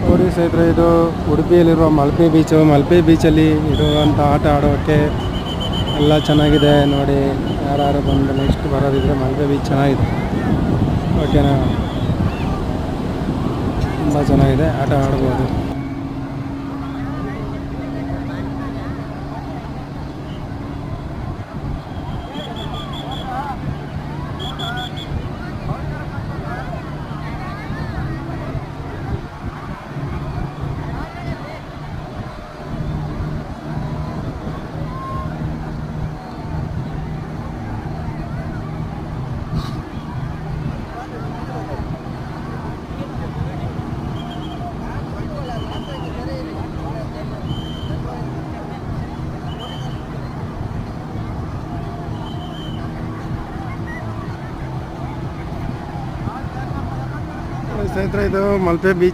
ನೋಡಿ ಸ್ನೇಹಿತರೆ, ಇದು ಉಡುಪಿಯಲ್ಲಿರುವ ಮಲ್ಪೆ ಬೀಚು. ಮಲ್ಪೆ ಬೀಚಲ್ಲಿ ಇರುವಂಥ ಆಟ ಆಡೋಕ್ಕೆ ಎಲ್ಲ ಚೆನ್ನಾಗಿದೆ. ನೋಡಿ, ಯಾರು ಬಂದು ನೆಕ್ಸ್ಟ್ ಬರೋದಿದ್ರೆ ಮಲ್ಪೆ ಬೀಚ್ ಚೆನ್ನಾಗಿದೆ. ಓಕೆನಾ, ತುಂಬ ಚೆನ್ನಾಗಿದೆ, ಆಟ ಆಡ್ಬೋದು. ಸ್ನೇಹಿತರೆ, ಇದು ಮಲ್ಪೆ ಬೀಚ್